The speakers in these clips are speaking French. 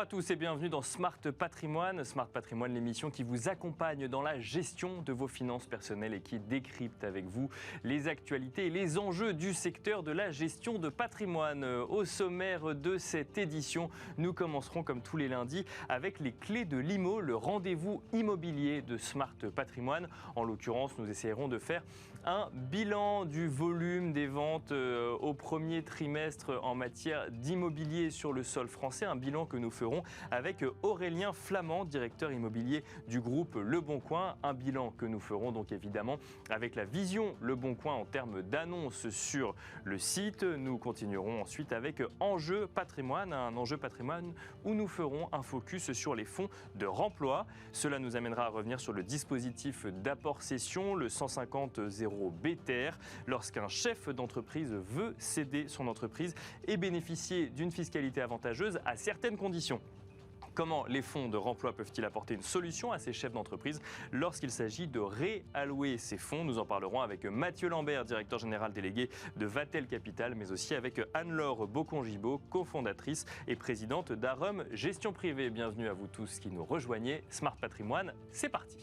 à tous et bienvenue dans Smart Patrimoine. Smart Patrimoine, l'émission qui vous accompagne dans la gestion de vos finances personnelles et qui décrypte avec vous les actualités et les enjeux du secteur de la gestion de patrimoine. Au sommaire de cette édition, nous commencerons comme tous les lundis avec les clés de l'IMO, le rendez-vous immobilier de Smart Patrimoine. En l'occurrence, nous essayerons de faire un bilan du volume des ventes au premier trimestre en matière d'immobilier sur le sol français, un bilan que nous ferons avec Aurélien Flamand, directeur immobilier du groupe Le Bon Coin, un bilan que nous ferons donc évidemment avec la vision Le Bon Coin en termes d'annonces sur le site. Nous continuerons ensuite avec Enjeu Patrimoine, un enjeu patrimoine où nous ferons un focus sur les fonds de remploi. Cela nous amènera à revenir sur le dispositif d'apport-cession, le 150-0 BTR, lorsqu'un chef d'entreprise veut céder son entreprise et bénéficier d'une fiscalité avantageuse à certaines conditions. Comment les fonds de remploi peuvent-ils apporter une solution à ces chefs d'entreprise lorsqu'il s'agit de réallouer ces fonds? Nous en parlerons avec Mathieu Lambert, directeur général délégué de Vatel Capital, mais aussi avec Anne-Laure Bocon-Gibaud, cofondatrice et présidente d'Arum Gestion Privée. Bienvenue à vous tous qui nous rejoignez. Smart Patrimoine, c'est parti.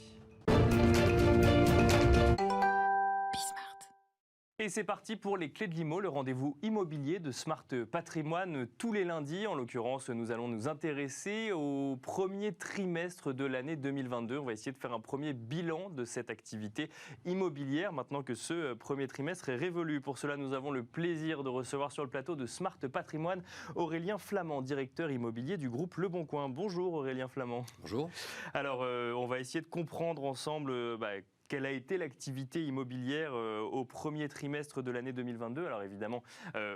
Et c'est parti pour les clés de l'IMO, le rendez-vous immobilier de Smart Patrimoine tous les lundis. En l'occurrence, nous allons nous intéresser au premier trimestre de l'année 2022. On va essayer de faire un premier bilan de cette activité immobilière maintenant que ce premier trimestre est révolu. Pour cela, nous avons le plaisir de recevoir sur le plateau de Smart Patrimoine Aurélien Flamand, directeur immobilier du groupe Le Bon Coin. Bonjour Aurélien Flamand. Bonjour. Alors, on va essayer de comprendre ensemble quelle a été l'activité immobilière au premier trimestre de l'année 2022. Alors évidemment,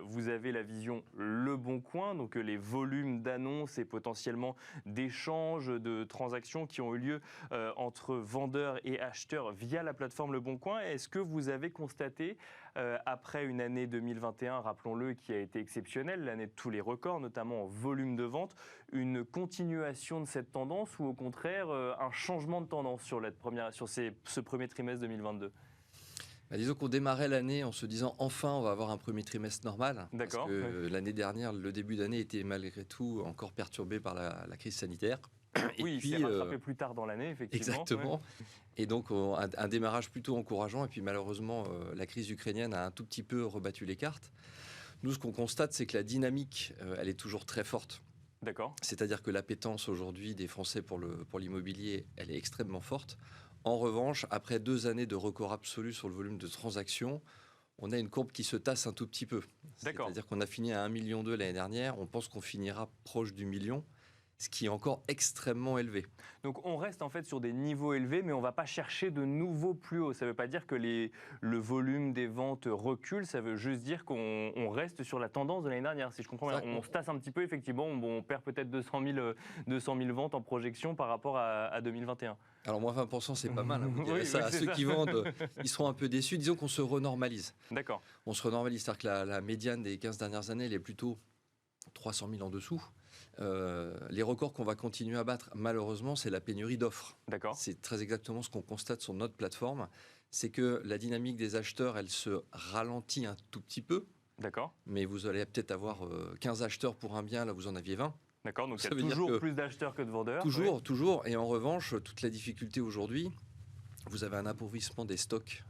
vous avez la vision Le Bon Coin, donc les volumes d'annonces et potentiellement d'échanges, de transactions qui ont eu lieu entre vendeurs et acheteurs via la plateforme Le Bon Coin. Est-ce que vous avez constaté, après une année 2021, rappelons-le, qui a été exceptionnelle, l'année de tous les records, notamment en volume de vente, une continuation de cette tendance ou au contraire un changement de tendance sur ce premier trimestre 2022? Disons qu'on démarrait l'année en se disant enfin on va avoir un premier trimestre normal. D'accord. Parce que l'année dernière, le début d'année était malgré tout encore perturbé par la crise sanitaire. Oui, il s'est rattrapé plus tard dans l'année, effectivement. Exactement. Ouais. Et donc un démarrage plutôt encourageant. Et puis malheureusement, la crise ukrainienne a un tout petit peu rebattu les cartes. Nous, ce qu'on constate, c'est que la dynamique, elle est toujours très forte. D'accord. C'est-à-dire que l'appétence aujourd'hui des Français pour l'immobilier, elle est extrêmement forte. En revanche, après 2 années de record absolu sur le volume de transactions, on a une courbe qui se tasse un tout petit peu. D'accord. C'est-à-dire qu'on a fini à 1,2 million l'année dernière, on pense qu'on finira proche du million, ce qui est encore extrêmement élevé. Donc on reste en fait sur des niveaux élevés, mais on ne va pas chercher de nouveaux plus hauts. Ça ne veut pas dire que le volume des ventes recule, ça veut juste dire qu'on reste sur la tendance de l'année dernière, si je comprends bien. On se tasse un petit peu, effectivement, on perd peut-être 200 000 ventes en projection par rapport à 2021. Alors moins 20%, c'est pas mal. Hein, vous direz oui, ça à ceux ça. qui vendent, ils seront un peu déçus. Disons qu'on se renormalise. D'accord. On se renormalise, c'est-à-dire que la médiane des 15 dernières années, elle est plutôt 300 000 en dessous. Les records qu'on va continuer à battre, malheureusement, c'est la pénurie d'offres. D'accord. C'est très exactement ce qu'on constate sur notre plateforme. C'est que la dynamique des acheteurs, elle se ralentit un tout petit peu. D'accord. Mais vous allez peut-être avoir 15 acheteurs pour un bien, là vous en aviez 20. D'accord, donc il y a toujours plus d'acheteurs que de vendeurs. Toujours, toujours. Et en revanche, toute la difficulté aujourd'hui, vous avez un appauvrissement des stocks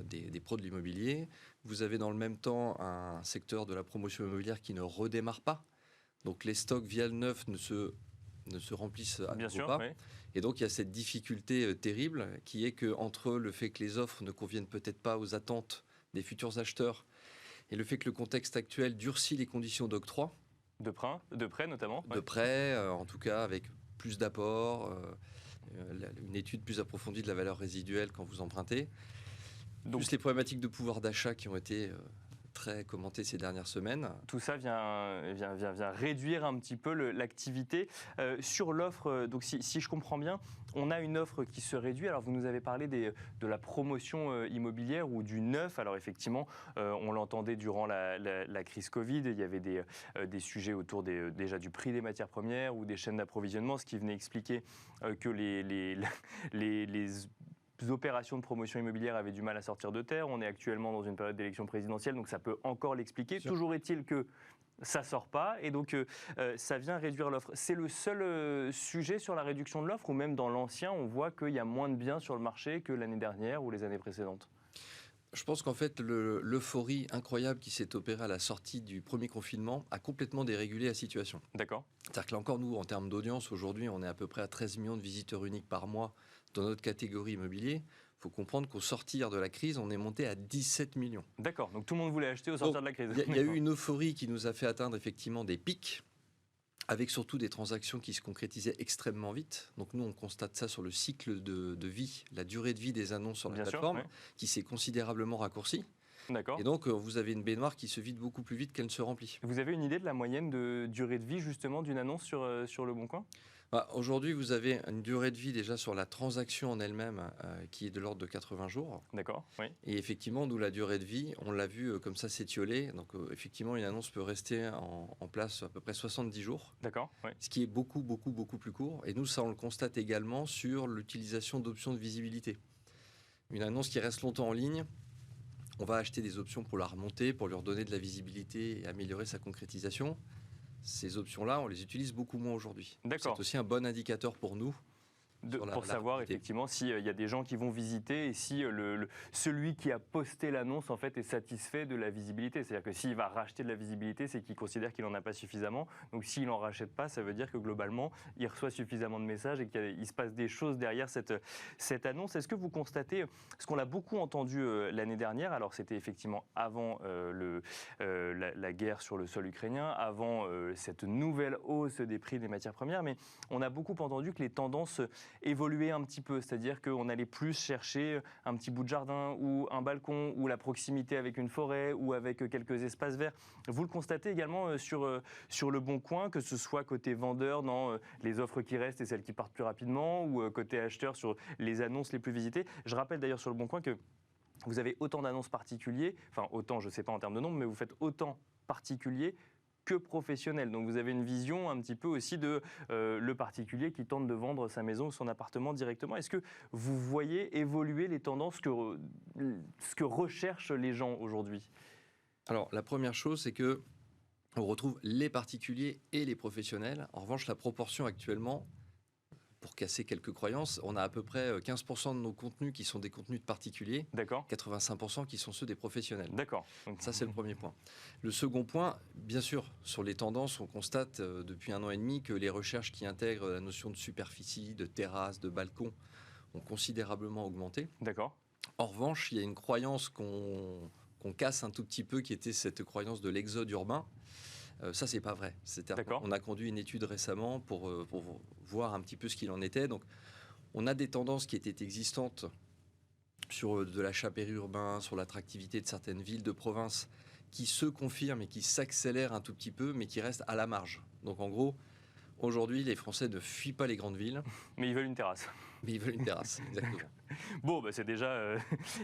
des pros de l'immobilier. Vous avez dans le même temps un secteur de la promotion immobilière qui ne redémarre pas. Donc les stocks via le neuf ne se remplissent à nouveau pas. Oui. Et donc il y a cette difficulté terrible qui est que entre le fait que les offres ne conviennent peut-être pas aux attentes des futurs acheteurs et le fait que le contexte actuel durcit les conditions d'octroi. De prêt notamment. De prêt, en tout cas avec plus d'apports, une étude plus approfondie de la valeur résiduelle quand vous empruntez. Donc, plus les problématiques de pouvoir d'achat qui ont été très commentées ces dernières semaines. Tout ça vient réduire un petit peu l'activité. Sur l'offre, donc si je comprends bien, on a une offre qui se réduit. Alors vous nous avez parlé de la promotion immobilière ou du neuf. Alors effectivement, on l'entendait durant la crise Covid, il y avait des sujets autour déjà du prix des matières premières ou des chaînes d'approvisionnement, ce qui venait expliquer que les opérations de promotion immobilière avaient du mal à sortir de terre. On est actuellement dans une période d'élection présidentielle, donc ça peut encore l'expliquer. Toujours est-il que Ça sort pas et donc ça vient réduire l'offre. C'est le seul sujet sur la réduction de l'offre ou même dans l'ancien, on voit qu'il y a moins de biens sur le marché que l'année dernière ou les années précédentes? Je pense qu'en fait, l'euphorie incroyable qui s'est opérée à la sortie du premier confinement a complètement dérégulé la situation. D'accord. C'est-à-dire que là encore, nous, en termes d'audience, aujourd'hui, on est à peu près à 13 millions de visiteurs uniques par mois dans notre catégorie immobilier. Il faut comprendre qu'au sortir de la crise, on est monté à 17 millions. D'accord, donc tout le monde voulait acheter au sortir de la crise. Il y a eu une euphorie qui nous a fait atteindre effectivement des pics, avec surtout des transactions qui se concrétisaient extrêmement vite. Donc nous, on constate ça sur le cycle de vie, la durée de vie des annonces sur la plateforme, qui s'est considérablement raccourcie. D'accord. Et donc, vous avez une baignoire qui se vide beaucoup plus vite qu'elle ne se remplit. Vous avez une idée de la moyenne de durée de vie justement d'une annonce sur Le Bon Coin? Aujourd'hui, vous avez une durée de vie déjà sur la transaction en elle-même qui est de l'ordre de 80 jours. D'accord, oui. Et effectivement, nous, la durée de vie, on l'a vu comme ça s'étioler. Donc, effectivement, une annonce peut rester en place à peu près 70 jours. D'accord, oui. Ce qui est beaucoup, beaucoup, beaucoup plus court. Et nous, ça, on le constate également sur l'utilisation d'options de visibilité. Une annonce qui reste longtemps en ligne, on va acheter des options pour la remonter, pour lui redonner de la visibilité et améliorer sa concrétisation. Ces options-là, on les utilise beaucoup moins aujourd'hui. D'accord. C'est aussi un bon indicateur pour nous. Pour savoir effectivement s'il y a des gens qui vont visiter et si celui qui a posté l'annonce en fait est satisfait de la visibilité. C'est-à-dire que s'il va racheter de la visibilité, c'est qu'il considère qu'il n'en a pas suffisamment. Donc s'il n'en rachète pas, ça veut dire que globalement, il reçoit suffisamment de messages et qu'il se passe des choses derrière cette annonce. Est-ce que vous constatez, ce qu'on a beaucoup entendu l'année dernière, alors c'était effectivement avant la guerre sur le sol ukrainien, avant cette nouvelle hausse des prix des matières premières, mais on a beaucoup entendu que les tendances évoluer un petit peu, c'est-à-dire qu'on allait plus chercher un petit bout de jardin ou un balcon ou la proximité avec une forêt ou avec quelques espaces verts. Vous le constatez également sur Le Bon Coin, que ce soit côté vendeur dans les offres qui restent et celles qui partent plus rapidement ou côté acheteur sur les annonces les plus visitées. Je rappelle d'ailleurs sur Le Bon Coin que vous avez autant d'annonces particuliers, enfin autant, je ne sais pas en termes de nombre, mais vous faites autant particuliers que professionnel. Donc vous avez une vision un petit peu aussi de le particulier qui tente de vendre sa maison ou son appartement directement. Est-ce que vous voyez évoluer les tendances, ce que recherchent les gens aujourd'hui? Alors la première chose, c'est que on retrouve les particuliers et les professionnels. En revanche, la proportion actuellement, pour casser quelques croyances, on a à peu près 15% de nos contenus qui sont des contenus de particuliers, 85% qui sont ceux des professionnels. D'accord. Ça, c'est le premier point. Le second point, bien sûr, sur les tendances, on constate depuis 1 an et demi que les recherches qui intègrent la notion de superficie, de terrasse, de balcon ont considérablement augmenté. D'accord. En revanche, il y a une croyance qu'on casse un tout petit peu, qui était cette croyance de l'exode urbain. Ça, c'est pas vrai. On a conduit une étude récemment pour voir un petit peu ce qu'il en était. Donc, on a des tendances qui étaient existantes sur de l'achat périurbain, sur l'attractivité de certaines villes de province, qui se confirment et qui s'accélèrent un tout petit peu, mais qui restent à la marge. Donc, en gros, aujourd'hui, les Français ne fuient pas les grandes villes. Mais ils veulent une terrasse. Mais ils veulent une terrasse, exactement. Bon, c'est déjà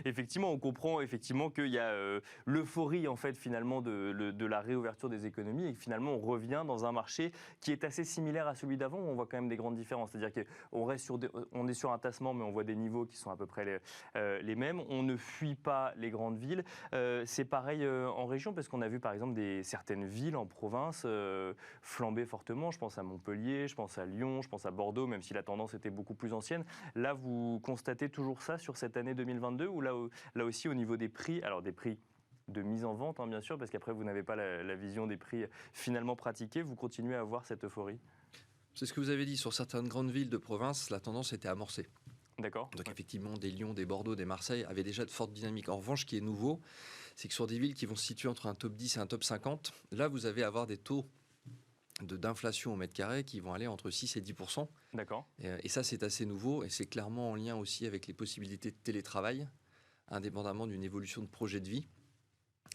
effectivement, on comprend effectivement qu'il y a l'euphorie en fait finalement de la réouverture des économies et que finalement on revient dans un marché qui est assez similaire à celui d'avant où on voit quand même des grandes différences. C'est-à-dire qu'on est sur un tassement, mais on voit des niveaux qui sont à peu près les mêmes. On ne fuit pas les grandes villes. C'est pareil en région parce qu'on a vu par exemple certaines villes en province flamber fortement. Je pense à Montpellier, je pense à Lyon, je pense à Bordeaux, même si la tendance était beaucoup plus ancienne. Là, vous constatez toujours ça sur cette année 2022 ou là aussi au niveau des prix, alors des prix de mise en vente bien sûr, parce qu'après vous n'avez pas la vision des prix finalement pratiqués, vous continuez à avoir cette euphorie? C'est ce que vous avez dit, sur certaines grandes villes de province, la tendance était amorcée. D'accord. Donc effectivement, des Lyon, des Bordeaux, des Marseille avaient déjà de fortes dynamiques. En revanche, ce qui est nouveau, c'est que sur des villes qui vont se situer entre un top 10 et un top 50, là vous allez avoir des taux d'inflation au mètre carré qui vont aller entre 6 et 10%. D'accord. Et ça, c'est assez nouveau et c'est clairement en lien aussi avec les possibilités de télétravail, indépendamment d'une évolution de projet de vie.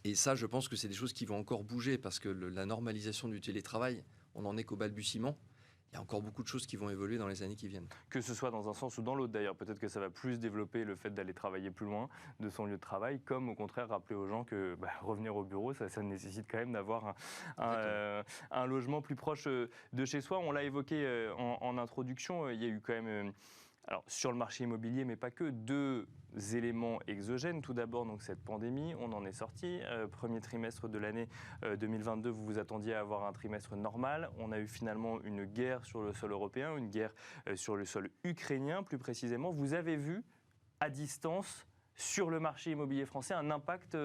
Et ça, je pense que c'est des choses qui vont encore bouger parce que la normalisation du télétravail, on n'en est qu'au balbutiement. Il y a encore beaucoup de choses qui vont évoluer dans les années qui viennent. Que ce soit dans un sens ou dans l'autre d'ailleurs, peut-être que ça va plus développer le fait d'aller travailler plus loin de son lieu de travail, comme au contraire rappeler aux gens que revenir au bureau, ça nécessite quand même d'avoir un logement plus proche de chez soi. On l'a évoqué en introduction, il y a eu quand même Alors, sur le marché immobilier, mais pas que, deux éléments exogènes. Tout d'abord, donc cette pandémie, on en est sorti. Premier trimestre de l'année 2022, vous vous attendiez à avoir un trimestre normal. On a eu finalement une guerre sur le sol européen, une guerre sur le sol ukrainien, plus précisément. Vous avez vu, à distance, sur le marché immobilier français, un impact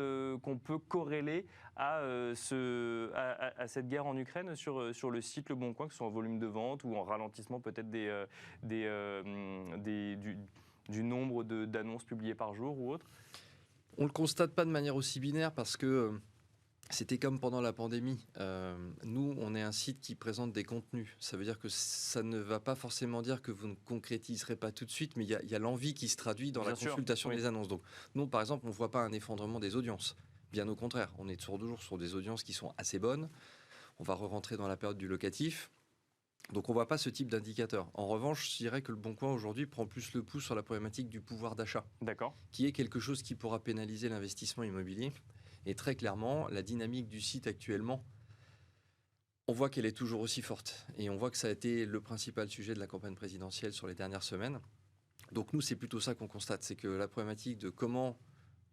qu'on peut corréler à cette guerre en Ukraine sur le site Le Bon Coin, que ce soit en volume de vente ou en ralentissement peut-être du nombre d'annonces publiées par jour ou autre? On ne le constate pas de manière aussi binaire parce que c'était comme pendant la pandémie. Nous, on est un site qui présente des contenus. Ça veut dire que ça ne va pas forcément dire que vous ne concrétiserez pas tout de suite, mais il y a l'envie qui se traduit dans la consultation des annonces. Donc, nous, par exemple, on ne voit pas un effondrement des audiences. Bien au contraire, on est toujours sur des audiences qui sont assez bonnes. On va re-rentrer dans la période du locatif. Donc, on ne voit pas ce type d'indicateur. En revanche, je dirais que Le Bon Coin, aujourd'hui, prend plus le pouls sur la problématique du pouvoir d'achat. D'accord. Qui est quelque chose qui pourra pénaliser l'investissement immobilier. Et très clairement, la dynamique du site actuellement, on voit qu'elle est toujours aussi forte. Et on voit que ça a été le principal sujet de la campagne présidentielle sur les dernières semaines. Donc nous, c'est plutôt ça qu'on constate. C'est que la problématique de comment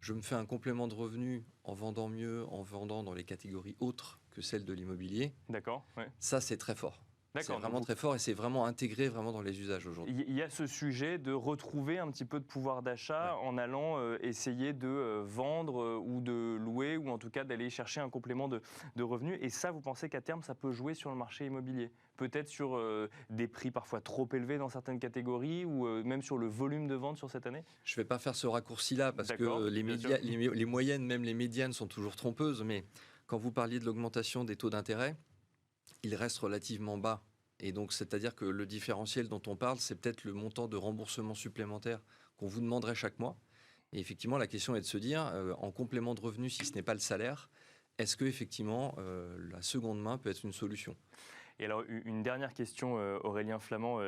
je me fais un complément de revenu en vendant mieux, en vendant dans les catégories autres que celles de l'immobilier. D'accord. Ouais. Ça, c'est très fort. C'est vraiment très fort et c'est vraiment intégré vraiment dans les usages aujourd'hui. Il y a ce sujet de retrouver un petit peu de pouvoir d'achat en allant essayer de vendre ou de louer ou en tout cas d'aller chercher un complément de revenus. Et ça, vous pensez qu'à terme, ça peut jouer sur le marché immobilier? Peut-être sur des prix parfois trop élevés dans certaines catégories ou même sur le volume de vente sur cette année? Je ne vais pas faire ce raccourci-là parce que les moyennes, même les médianes sont toujours trompeuses. Mais quand vous parliez de l'augmentation des taux d'intérêt, il reste relativement bas. Et donc, c'est-à-dire que le différentiel dont on parle, c'est peut-être le montant de remboursement supplémentaire qu'on vous demanderait chaque mois. Et effectivement, la question est de se dire, en complément de revenu, si ce n'est pas le salaire, est-ce que effectivement la seconde main peut être une solution ? Et alors, une dernière question, Aurélien Flamand.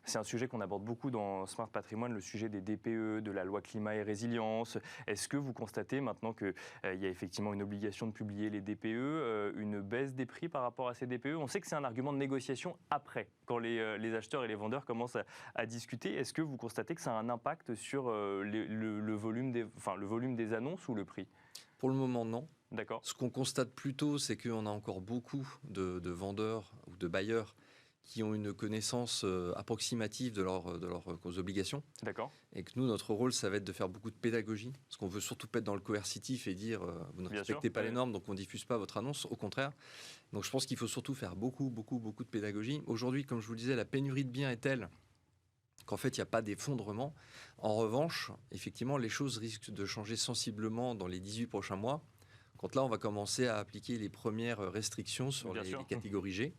C'est un sujet qu'on aborde beaucoup dans Smart Patrimoine, le sujet des DPE, de la loi climat et résilience. Est-ce que vous constatez maintenant qu'il y a effectivement une obligation de publier les DPE, une baisse des prix par rapport à ces DPE? On sait que c'est un argument de négociation après, quand les acheteurs et les vendeurs commencent à discuter. Est-ce que vous constatez que ça a un impact sur le volume des annonces ou le prix? Pour le moment, non. D'accord. Ce qu'on constate plutôt, c'est qu'on a encore beaucoup de vendeurs ou de bailleurs qui ont une connaissance approximative de leurs obligations. D'accord. Et que nous, notre rôle, ça va être de faire beaucoup de pédagogie. Parce qu'on veut surtout pas être dans le coercitif et dire vous ne respectez pas les normes, donc on ne diffuse pas votre annonce. Au contraire. Donc je pense qu'il faut surtout faire beaucoup de pédagogie. Aujourd'hui, comme je vous le disais, la pénurie de biens est telle qu'en fait, il n'y a pas d'effondrement. En revanche, effectivement, les choses risquent de changer sensiblement dans les 18 prochains mois. Quand là, on va commencer à appliquer les premières restrictions sur les catégories G.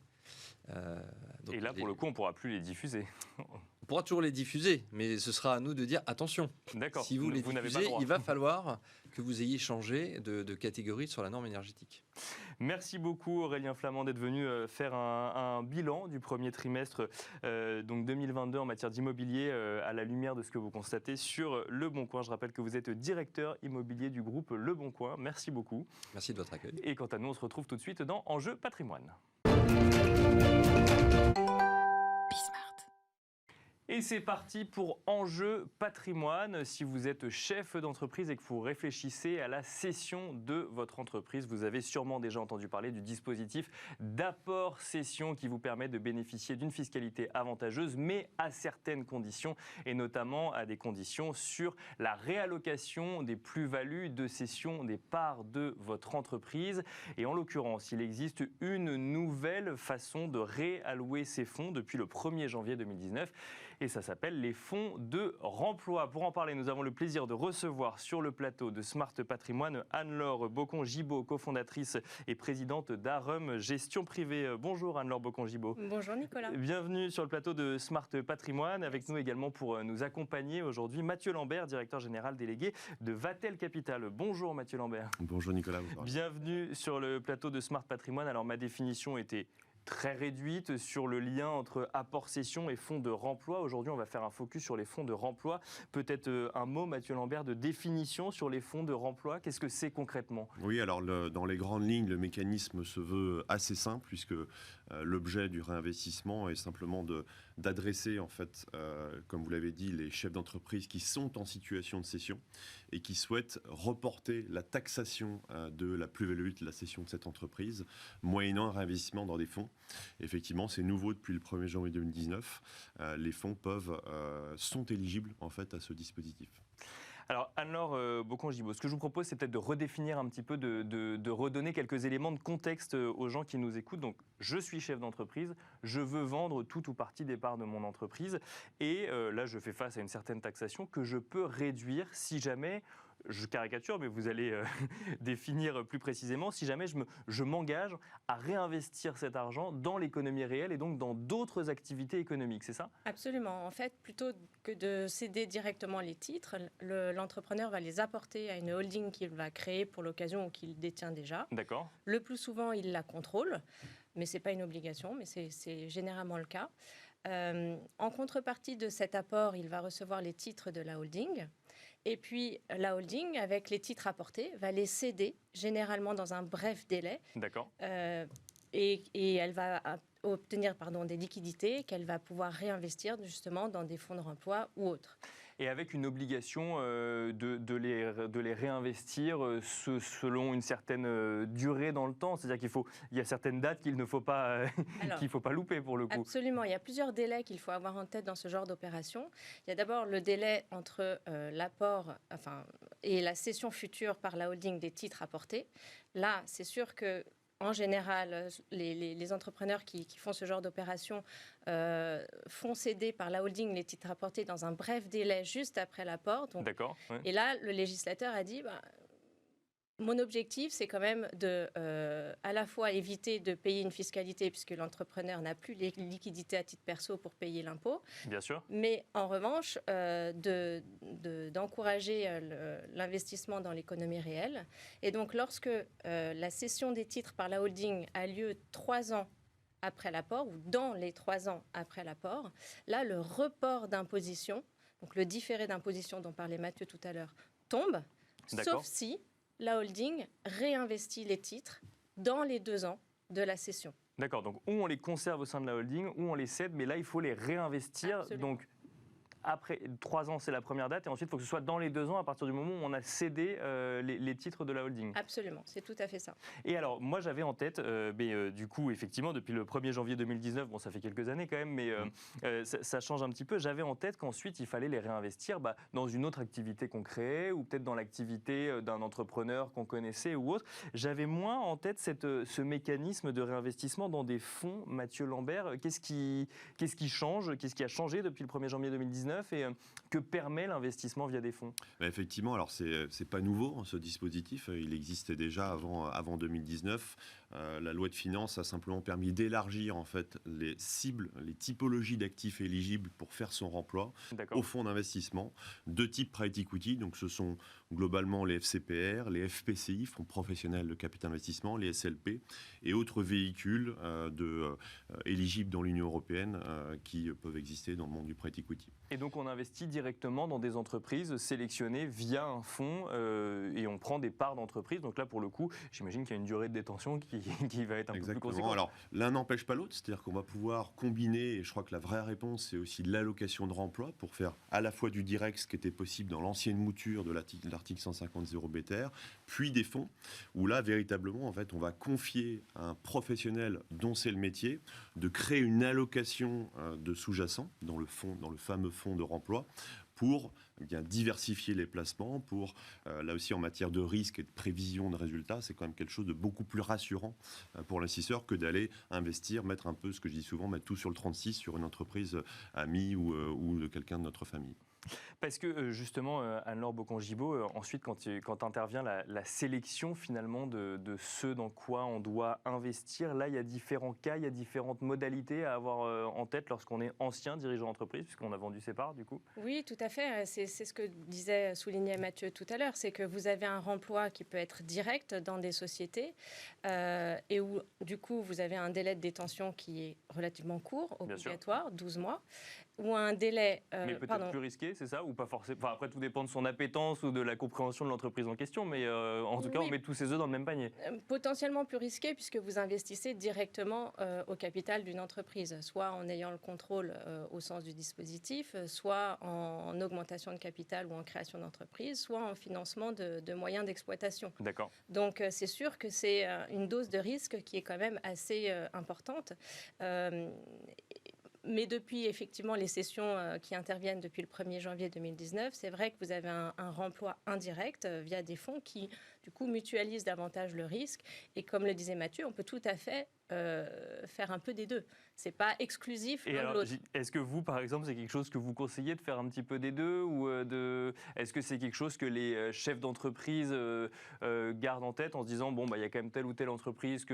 Et là, pour le coup, on ne pourra plus les diffuser. On pourra toujours les diffuser, mais ce sera à nous de dire attention. D'accord. Si vous les diffusez, il va falloir que vous ayez changé de catégorie sur la norme énergétique. Merci beaucoup Aurélien Flamand d'être venu faire un bilan du premier trimestre donc 2022 en matière d'immobilier à la lumière de ce que vous constatez sur Le Bon Coin. Je rappelle que vous êtes directeur immobilier du groupe Le Bon Coin. Merci beaucoup. Merci de votre accueil. Et quant à nous, on se retrouve tout de suite dans Enjeu Patrimoine. Et c'est parti pour Enjeu Patrimoine. Si vous êtes chef d'entreprise et que vous réfléchissez à la cession de votre entreprise, vous avez sûrement déjà entendu parler du dispositif d'apport cession qui vous permet de bénéficier d'une fiscalité avantageuse, mais à certaines conditions, et notamment à des conditions sur la réallocation des plus-values de cession des parts de votre entreprise. Et en l'occurrence, il existe une nouvelle façon de réallouer ces fonds depuis le 1er janvier 2019. Et ça s'appelle les fonds de remploi. Pour en parler, nous avons le plaisir de recevoir sur le plateau de Smart Patrimoine Anne-Laure Bocon-Gibaud, cofondatrice et présidente d'Arum Gestion Privée. Bonjour Anne-Laure Bocon-Gibaud. Bonjour Nicolas. Bienvenue sur le plateau de Smart Patrimoine. Avec nous également pour nous accompagner aujourd'hui Mathieu Lambert, directeur général délégué de Vatel Capital. Bonjour Mathieu Lambert. Bonjour Nicolas. Bienvenue sur le plateau de Smart Patrimoine. Alors ma définition était très réduite sur le lien entre apport-cession et fonds de remploi. Aujourd'hui, on va faire un focus sur les fonds de remploi. Peut-être un mot, Mathieu Lambert, de définition sur les fonds de remploi. Qu'est-ce que c'est concrètement ? Oui, alors dans les grandes lignes, le mécanisme se veut assez simple puisque l'objet du réinvestissement est simplement d'adresser, en fait, comme vous l'avez dit, les chefs d'entreprise qui sont en situation de cession et qui souhaitent reporter la taxation de la plus-value de la cession de cette entreprise, moyennant un réinvestissement dans des fonds. Effectivement, c'est nouveau depuis le 1er janvier 2019. Les fonds sont éligibles, en fait, à ce dispositif. Alors, Anne-Laure Bocon-Gibaud, ce que je vous propose, c'est peut-être de redéfinir un petit peu, de redonner quelques éléments de contexte aux gens qui nous écoutent. Donc, je suis chef d'entreprise, je veux vendre tout ou partie des parts de mon entreprise, et là, je fais face à une certaine taxation que je peux réduire si jamais... Je caricature, mais vous allez définir plus précisément. Si jamais je m'engage à réinvestir cet argent dans l'économie réelle et donc dans d'autres activités économiques, c'est ça ? Absolument. En fait, plutôt que de céder directement les titres, l'entrepreneur va les apporter à une holding qu'il va créer pour l'occasion ou qu'il détient déjà. D'accord. Le plus souvent, il la contrôle, mais ce n'est pas une obligation, mais c'est généralement le cas. En contrepartie de cet apport, il va recevoir les titres de la holding. Et puis, la holding, avec les titres apportés, va les céder, généralement dans un bref délai. D'accord. Et elle va obtenir des liquidités qu'elle va pouvoir réinvestir justement dans des fonds de remploi ou autres. Et avec une obligation de les réinvestir selon une certaine durée dans le temps. C'est-à-dire qu'il y a certaines dates qu'il ne faut pas, qu'il faut pas louper pour le coup. Absolument. Il y a plusieurs délais qu'il faut avoir en tête dans ce genre d'opération. Il y a d'abord le délai entre l'apport et la cession future par la holding des titres apportés. Là, c'est sûr que en général, les entrepreneurs qui font ce genre d'opération font céder par la holding les titres apportés dans un bref délai juste après l'apport. D'accord. Ouais. Et là, le législateur a dit... Mon objectif, c'est quand même à la fois éviter de payer une fiscalité puisque l'entrepreneur n'a plus les liquidités à titre perso pour payer l'impôt. Bien sûr. Mais en revanche, d'encourager l'investissement dans l'économie réelle. Et donc, lorsque la cession des titres par la holding a lieu 3 ans après l'apport ou dans les 3 ans après l'apport, là, le report d'imposition, donc le différé d'imposition dont parlait Mathieu tout à l'heure, tombe, sauf si la holding réinvestit les titres dans les 2 ans de la cession. D'accord, donc ou on les conserve au sein de la holding, ou on les cède, mais là, il faut les réinvestir. Absolument. Donc, après 3 ans, c'est la première date, et ensuite, il faut que ce soit dans les 2 ans, à partir du moment où on a cédé les titres de la holding. Absolument, c'est tout à fait ça. Et alors, moi, j'avais en tête, du coup, effectivement, depuis le 1er janvier 2019, bon, ça fait quelques années quand même, mais ça change un petit peu. J'avais en tête qu'ensuite, il fallait les réinvestir dans une autre activité qu'on créait, ou peut-être dans l'activité d'un entrepreneur qu'on connaissait ou autre. J'avais moins en tête ce mécanisme de réinvestissement dans des fonds. Mathieu Lambert, qu'est-ce qui change ? Qu'est-ce qui a changé depuis le 1er janvier 2019 ? Et que permet l'investissement via des fonds ? Effectivement, alors c'est pas nouveau ce dispositif, il existait déjà avant 2019. La loi de finances a simplement permis d'élargir en fait les cibles, les typologies d'actifs éligibles pour faire son remploi aux fonds d'investissement de type private equity. Donc ce sont globalement les FCPR, les FPCI, fonds professionnels de capital investissement, les SLP et autres véhicules éligibles dans l'Union européenne qui peuvent exister dans le monde du private equity. Et donc on investit directement dans des entreprises sélectionnées via un fonds et on prend des parts d'entreprise. Donc là, pour le coup, j'imagine qu'il y a une durée de détention qui va être un peu plus conséquente. Alors l'un n'empêche pas l'autre, c'est-à-dire qu'on va pouvoir combiner, et je crois que la vraie réponse, c'est aussi de l'allocation de remploi pour faire à la fois du direct, ce qui était possible dans l'ancienne mouture de l'article 150.0 BTR, puis des fonds, où là, véritablement, en fait, on va confier à un professionnel dont c'est le métier de créer une allocation de sous-jacent dans le fameux fonds de remploi pour diversifier les placements, pour, là aussi en matière de risque et de prévision de résultats, c'est quand même quelque chose de beaucoup plus rassurant pour l'investisseur que d'aller investir, mettre un peu, ce que je dis souvent, mettre tout sur le 36 sur une entreprise amie ou de quelqu'un de notre famille. Parce que justement, Anne-Laure Bocon-Gibaud, ensuite quand intervient la sélection finalement de ce dans quoi on doit investir, là il y a différents cas, il y a différentes modalités à avoir en tête lorsqu'on est ancien dirigeant d'entreprise, puisqu'on a vendu ses parts du coup. Oui, tout à fait. C'est ce que soulignait Mathieu tout à l'heure, c'est que vous avez un remploi qui peut être direct dans des sociétés et où du coup vous avez un délai de détention qui est relativement court, obligatoire, 12 mois, ou un délai... mais peut-être plus risqué, c'est ça, ou pas forcément. Enfin, après, tout dépend de son appétence ou de la compréhension de l'entreprise en question, mais en tout cas, on met tous ses œufs dans le même panier. Potentiellement plus risqué, puisque vous investissez directement au capital d'une entreprise, soit en ayant le contrôle au sens du dispositif, soit en augmentation de capital ou en création d'entreprise, soit en financement de moyens d'exploitation. D'accord. Donc, c'est sûr que c'est une dose de risque qui est quand même assez importante. Mais depuis, effectivement, les cessions qui interviennent depuis le 1er janvier 2019, c'est vrai que vous avez un remploi indirect via des fonds qui, du coup, mutualisent davantage le risque. Et comme le disait Mathieu, on peut tout à fait faire un peu des deux. C'est pas exclusif l'un de l'autre. Est-ce que vous, par exemple, c'est quelque chose que vous conseillez de faire un petit peu des deux, ou est-ce que c'est quelque chose que les chefs d'entreprise gardent en tête en se disant bon bah il y a quand même telle ou telle entreprise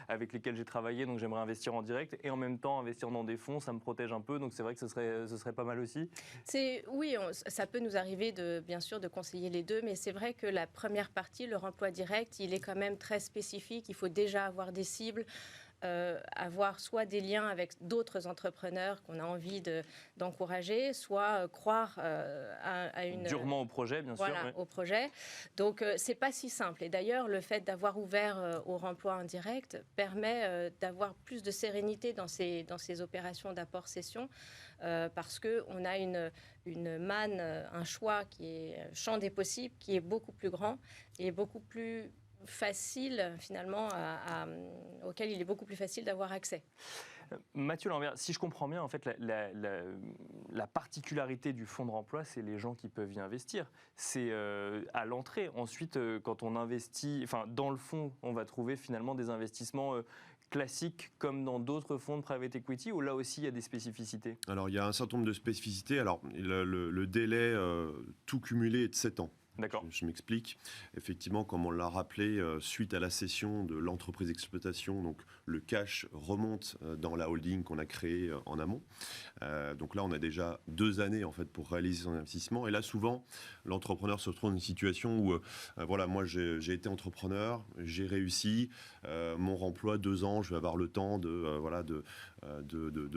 avec lesquelles j'ai travaillé, donc j'aimerais investir en direct, et en même temps investir dans des fonds, ça me protège un peu, donc c'est vrai que ce serait pas mal aussi. Oui, ça peut nous arriver bien sûr de conseiller les deux, mais c'est vrai que la première partie, le remploi direct, il est quand même très spécifique. Il faut déjà avoir des cibles. Avoir soit des liens avec d'autres entrepreneurs qu'on a envie d'encourager, soit croire à une... Durement au projet, bien sûr. Voilà, au projet. Donc, c'est pas si simple. Et d'ailleurs, le fait d'avoir ouvert au remploi indirect permet d'avoir plus de sérénité dans ces opérations d'apport-cession parce qu'on a une manne, un choix qui est champ des possibles, qui est beaucoup plus grand et beaucoup plus facile finalement auquel il est beaucoup plus facile d'avoir accès. Mathieu Lambert, si je comprends bien, en fait, la particularité du fonds de remploi, c'est les gens qui peuvent y investir. C'est à l'entrée. Ensuite, quand on investit, enfin, dans le fonds, on va trouver finalement des investissements classiques comme dans d'autres fonds de private equity, où là aussi il y a des spécificités. Alors, il y a un certain nombre de spécificités. Alors, le délai tout cumulé est de 7 ans. D'accord. Je m'explique. Effectivement, comme on l'a rappelé, suite à la cession de l'entreprise d'exploitation, donc le cash remonte dans la holding qu'on a créée en amont. Donc là, on a déjà 2 années en fait pour réaliser son investissement. Et là, souvent, l'entrepreneur se retrouve dans une situation où, voilà, moi, j'ai été entrepreneur, j'ai réussi, mon remploi 2 ans, je vais avoir le temps de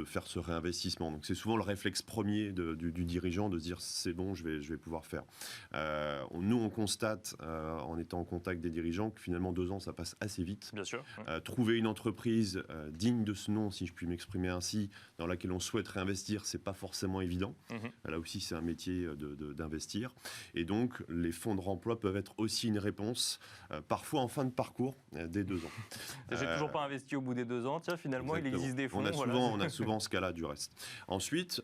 faire ce réinvestissement. Donc c'est souvent le réflexe premier du dirigeant de se dire c'est bon, je vais pouvoir faire. Nous, on constate, en étant en contact des dirigeants, que finalement 2 ans, ça passe assez vite. Bien sûr. Trouver une entreprise digne de ce nom, si je puis m'exprimer ainsi, dans laquelle on souhaite réinvestir, c'est pas forcément évident. Là aussi, c'est un métier d'investir. Et donc, les fonds de remploi peuvent être aussi une réponse, parfois en fin de parcours, dès 2 ans. J'ai toujours pas investi au bout des 2 ans. Tiens, finalement, exactement. Il existe des fonds. On a souvent ce cas-là, du reste. Ensuite,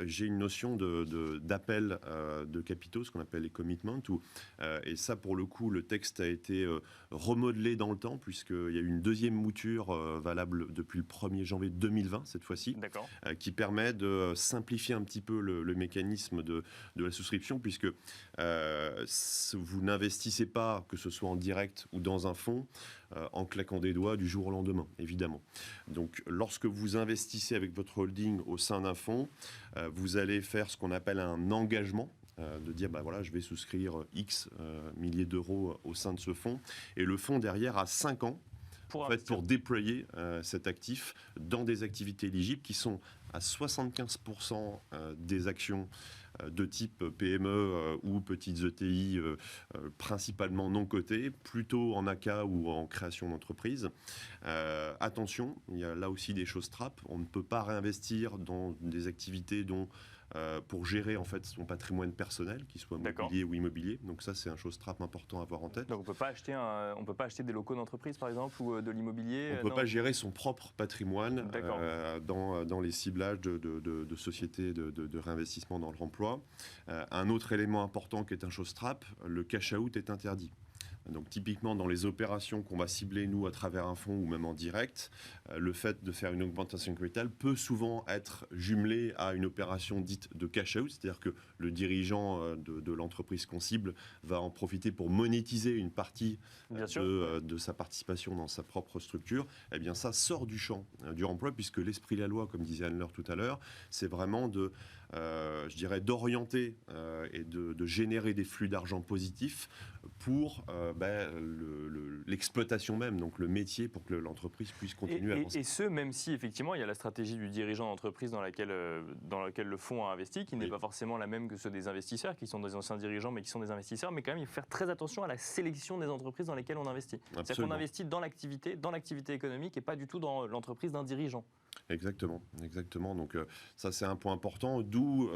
j'ai une notion d'appel de capitaux, ce qu'on appelle les commitments. Et ça, pour le coup, le texte a été remodelé dans le temps, puisqu'il y a eu une deuxième mouture valable depuis le 1er janvier 2020, cette fois-ci, qui permet de simplifier un petit peu le mécanisme de la souscription, puisque vous n'investissez pas, que ce soit en direct ou dans un fonds, en claquant des doigts du jour au lendemain, évidemment. Donc, lorsque vous investissez avec votre holding au sein d'un fonds, vous allez faire ce qu'on appelle un engagement, de dire bah voilà, je vais souscrire X milliers d'euros au sein de ce fonds, et le fonds derrière a 5 ans pour déployer cet actif dans des activités éligibles qui sont à 75% des actions de type PME ou petites ETI, principalement non cotées, plutôt en AK ou en création d'entreprise. Attention, il y a là aussi des choses trappes. On ne peut pas réinvestir dans des activités dont pour gérer en fait son patrimoine personnel, qu'il soit mobilier ou immobilier. Donc ça, c'est un chose trappe important à avoir en tête. Donc on peut pas acheter des locaux d'entreprise par exemple, ou de l'immobilier. On ne peut pas gérer son propre patrimoine dans les ciblages de sociétés de réinvestissement dans le remploi. Un autre élément important qui est un chose trappe, le cash out est interdit. Donc typiquement dans les opérations qu'on va cibler nous à travers un fonds ou même en direct, le fait de faire une augmentation de capital peut souvent être jumelé à une opération dite de cash out, c'est-à-dire que le dirigeant de l'entreprise qu'on cible va en profiter pour monétiser une partie de sa participation dans sa propre structure. Eh bien ça sort du champ du remploi, puisque l'esprit de la loi, comme disait Anne-Laure tout à l'heure, c'est vraiment je dirais d'orienter et de générer des flux d'argent positifs pour l'exploitation même, donc le métier, pour que l'entreprise puisse continuer à avancer. Et ce, même si effectivement il y a la stratégie du dirigeant d'entreprise dans laquelle le fonds a investi, qui n'est pas forcément la même que ceux des investisseurs, qui sont des anciens dirigeants mais qui sont des investisseurs, mais quand même il faut faire très attention à la sélection des entreprises dans lesquelles on investit. C'est-à-dire qu'on investit dans l'activité économique et pas du tout dans l'entreprise d'un dirigeant. Exactement. Donc ça c'est un point important, d'où,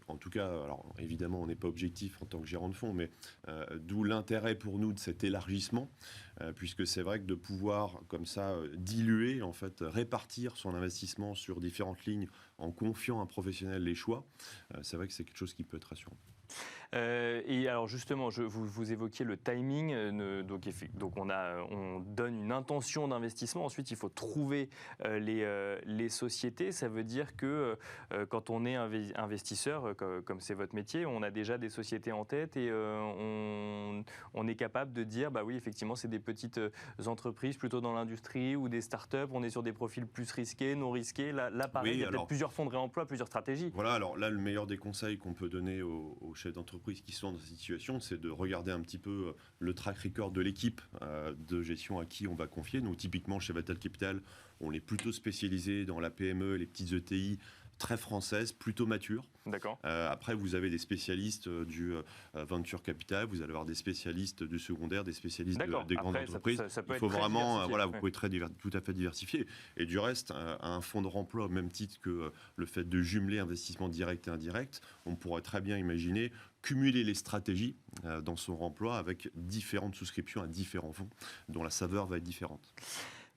en tout cas, alors évidemment on n'est pas objectif en tant que gérant de fonds, mais d'où l'intérêt pour nous de cet élargissement, puisque c'est vrai que de pouvoir comme ça diluer, en fait, répartir son investissement sur différentes lignes en confiant à un professionnel les choix, c'est vrai que c'est quelque chose qui peut être rassurant. Et alors justement, vous évoquiez le timing, donc on donne une intention d'investissement, ensuite il faut trouver les sociétés, ça veut dire que quand on est investisseur, comme c'est votre métier, on a déjà des sociétés en tête et on est capable de dire, bah oui effectivement c'est des petites entreprises plutôt dans l'industrie ou des startups, on est sur des profils plus risqués, non risqués, là pareil, il y a peut-être plusieurs fonds de réemploi, plusieurs stratégies. Voilà, alors là le meilleur des conseils qu'on peut donner aux chefs d'entreprise qui sont dans cette situation, c'est de regarder un petit peu le track record de l'équipe de gestion à qui on va confier. Donc typiquement chez Vatel Capital, on est plutôt spécialisé dans la PME, les petites ETI très françaises, plutôt matures. D'accord. Après, vous avez des spécialistes du venture capital, vous allez avoir des spécialistes du secondaire, des spécialistes des grandes entreprises. Ça peut Il faut vraiment, vous pouvez tout à fait diversifier. Et du reste, un fonds de remploi, au même titre que le fait de jumeler investissement direct et indirect, on pourrait très bien imaginer cumuler les stratégies dans son remploi avec différentes souscriptions à différents fonds dont la saveur va être différente.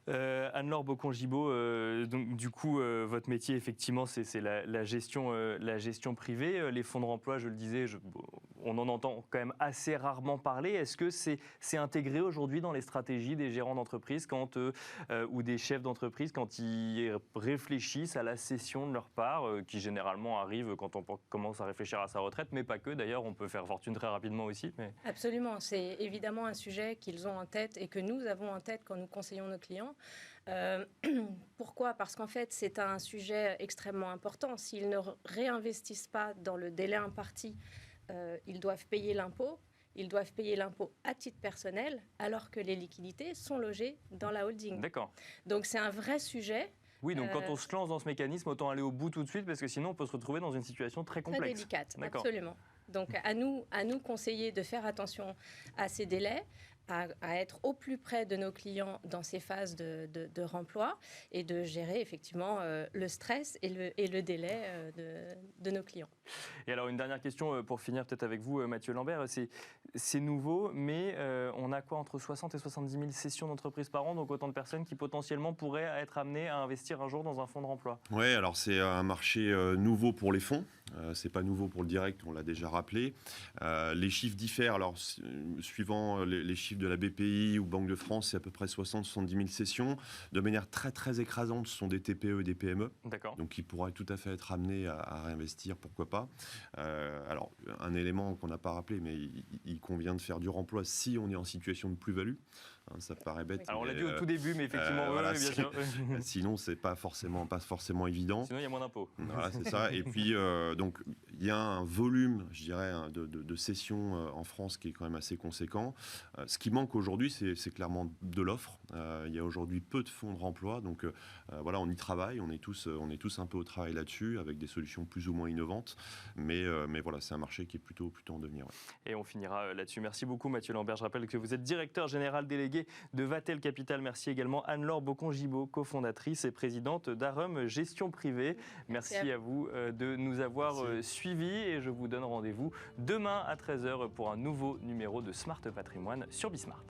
Anne-Laure Bocon-Gibaud, donc du coup, votre métier, effectivement, c'est la gestion privée. Les fonds de remploi, je le disais, on en entend quand même assez rarement parler. Est-ce que c'est intégré aujourd'hui dans les stratégies des gérants d'entreprise ou des chefs d'entreprise quand ils réfléchissent à la cession de leur part, qui généralement arrive quand on commence à réfléchir à sa retraite, mais pas que. D'ailleurs, on peut faire fortune très rapidement aussi. Mais... Absolument. C'est évidemment un sujet qu'ils ont en tête et que nous avons en tête quand nous conseillons nos clients. Pourquoi ? Parce qu'en fait, c'est un sujet extrêmement important. S'ils ne réinvestissent pas dans le délai imparti, ils doivent payer l'impôt. Ils doivent payer l'impôt à titre personnel, alors que les liquidités sont logées dans la holding. D'accord. Donc c'est un vrai sujet. Oui, donc quand on se lance dans ce mécanisme, autant aller au bout tout de suite, parce que sinon on peut se retrouver dans une situation très complexe. Très délicate, absolument. Donc à nous conseiller de faire attention à ces délais, à être au plus près de nos clients dans ces phases de remploi et de gérer effectivement le stress et le délai de nos clients. Et alors une dernière question pour finir peut-être avec vous Mathieu Lambert, c'est nouveau, mais on a quoi entre 60 et 70 000 sessions d'entreprise par an, donc autant de personnes qui potentiellement pourraient être amenées à investir un jour dans un fonds de remploi. Oui, alors c'est un marché nouveau pour les fonds, c'est pas nouveau pour le direct, on l'a déjà rappelé. Les chiffres diffèrent, alors suivant les chiffres de la BPI ou Banque de France, c'est à peu près 60-70 000 sessions. De manière très très écrasante, ce sont des TPE et des PME. D'accord. Donc ils pourraient tout à fait être amenés à réinvestir, pourquoi pas. Alors un élément qu'on n'a pas rappelé, mais il convient de faire du remploi si on est en situation de plus-value. Ça paraît bête. Alors on l'a dit au tout début, mais effectivement, voilà, bien sûr. Sinon, c'est pas forcément évident. Sinon, il y a moins d'impôts. Voilà, c'est ça. Et puis, donc, il y a un volume, je dirais, de sessions en France qui est quand même assez conséquent. Ce qui manque aujourd'hui, c'est clairement de l'offre. Il y a aujourd'hui peu de fonds de remploi. Donc, voilà, on y travaille. On est tous un peu au travail là-dessus, avec des solutions plus ou moins innovantes. Mais voilà, c'est un marché qui est plutôt en devenir. Ouais. Et on finira là-dessus. Merci beaucoup, Mathieu Lambert. Je rappelle que vous êtes directeur général délégué de Vatel Capital. Merci également Anne-Laure Bocon-Gibaud, cofondatrice et présidente d'Arum Gestion Privée. Merci à vous de nous avoir suivis et je vous donne rendez-vous demain à 13h pour un nouveau numéro de Smart Patrimoine sur Bismart.